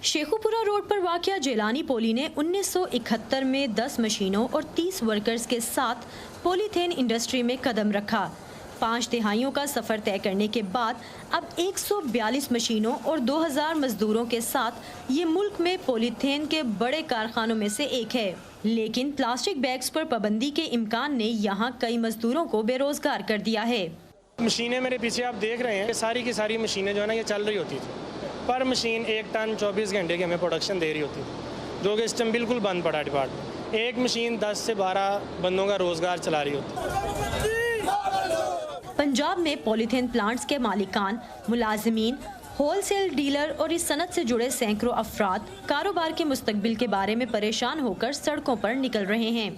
Sheikhupura road पर वाक़या जेलानी पोली ने 1971 में 10 मशीनों और 30 वर्कर्स के साथ पॉलीथीन इंडस्ट्री में कदम रखा। 5 तिहाइयों का सफ़र तय करने के बाद अब 142 मशीनों और 2000 मजदूरों के साथ ये मुल्क में पॉलीथीन के बड़े कारखानों में से एक है। लेकिन प्लास्टिक बैग्स पर पाबंदी के इम्कान ने यहाँ कई मजदूरों को बेरोजगार कर दिया है। मशीनें मेरे पीछे आप देख रहे हैं, सारी की सारी मशीनें जो है ना ये चल रही होती थी। पर मशीन 1 टन 24 घंटे की हमें प्रोडक्शन दे रही होती है, जो कि इस टाइम बिल्कुल बंद पड़ा डिपार्टमेंट। एक मशीन 10 से 12 बंदों का रोजगार चला रही होती है। पंजाब में पॉलीथीन प्लांट्स के मालिकान, मुलाजमीन, होलसेल डीलर और इस सनत से जुड़े सैकड़ों अफराद कारोबार के मुस्तकबिल के बारे में परेशान होकर सड़कों पर निकल रहे हैं।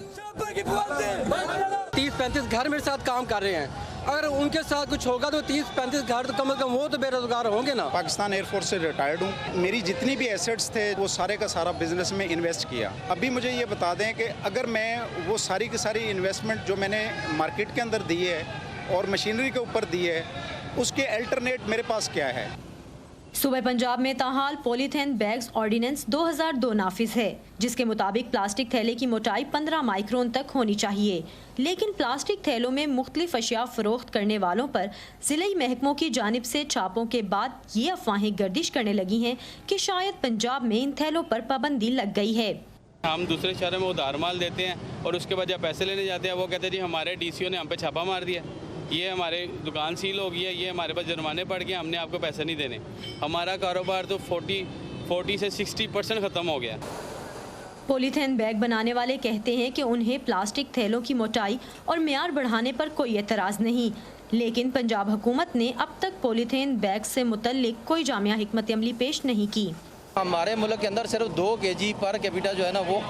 30-35 घर मेरे साथ काम कर रहे हैं, अगर उनके साथ कुछ होगा तो 30-35 घर तो कम से कम वो तो बेरोजगार होंगे ना। पाकिस्तान एयरफोर्स से रिटायर्ड हूँ। मेरी जितनी भी एसेट्स थे वो सारे का सारा बिजनेस में इन्वेस्ट किया। अभी मुझे ये बता दें कि अगर मैं वो सारी की सारी इन्वेस्टमेंट जो मैंने मार्केट के अंदर दी है और मशीनरी के ऊपर दी है, उसके अल्टरनेट मेरे पास क्या है। सूबे पंजाब में ताहाल पॉलीथीन बैग्स ऑर्डिनेंस 2002 नाफिज है, जिसके मुताबिक प्लास्टिक थैले की मोटाई 15 माइक्रोन तक होनी चाहिए। लेकिन प्लास्टिक थैलों में मुख्तलिफ अशिया फरोख्त करने वालों पर जिले महकमों की जानिब से छापों के बाद ये अफवाहें गर्दिश करने लगी हैं कि शायद पंजाब में इन थैलों पर पाबंदी लग गई है। हम दूसरे शहरों में उधार माल देते हैं और उसके बाद जब पैसे लेने जाते हैं वो कहते हैं जी हमारे डीसीओ ने हम पे छापा मार दिया, ये हमारे दुकान सील हो गई है, ये हमारे पास जुर्माने पड़ गए, हमने आपको पैसे नहीं देने। हमारा कारोबार तो 40 से 60% ख़त्म हो गया। पॉलीथीन बैग बनाने वाले कहते हैं कि उन्हें प्लास्टिक थैलों की मोटाई और मियार बढ़ाने पर कोई एतराज़ नहीं, लेकिन पंजाब हुकूमत ने अब तक पॉलीथीन बैग से मुतल्लिक कोई जामिया हिकमत अमली पेश नहीं की। हमारे मुल्क के अंदर सिर्फ 2 kg पर कैपिटा जो है ना वो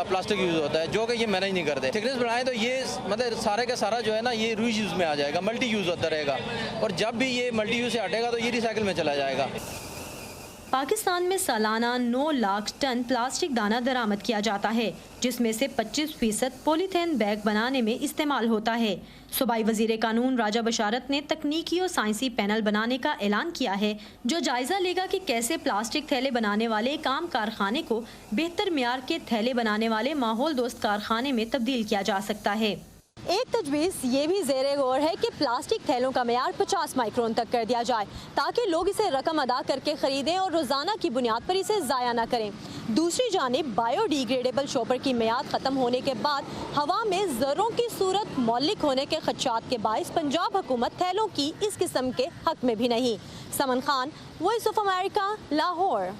प्लास्टिक यूज़ होता है, जो कि ये मैनेज नहीं करते। थिकनेस बढ़ाएं तो ये मतलब सारे का सारा जो है ना ये रीयूज यूज़ में आ जाएगा, मल्टी यूज़ होता रहेगा, और जब भी ये मल्टी यूज़ से हटेगा तो ये रिसाइकिल में चला जाएगा। पाकिस्तान में सालाना 9 लाख टन प्लास्टिक दाना दरामद किया जाता है, जिसमें से 25% पॉलीथीन बैग बनाने में इस्तेमाल होता है। सूबाई वजीर कानून राजा बशारत ने तकनीकी और साइंसी पैनल बनाने का ऐलान किया है, जो जायजा लेगा कि कैसे प्लास्टिक थैले बनाने वाले एक आम कारखाने को बेहतर मियार के थैले बनाने वाले माहौल दोस्त कारखाने में तब्दील किया जा सकता है। एक तजवीज़ ये भी ज़ेरे गौर है कि प्लास्टिक थैलों का मियार 50 माइक्रोन तक कर दिया जाए, ताकि लोग इसे रकम अदा करके ख़रीदें और रोज़ाना की बुनियाद पर इसे ज़ाया न करें। दूसरी जानिब बायोडिग्रेडेबल शॉपर की मियाद ख़त्म होने के बाद हवा में ज़र्रों की सूरत मौलिक होने के खदशात के बाइस पंजाब हुकूमत थैलों की इस किस्म के हक में भी नहीं। Saman Khan, voice of America, Lahore.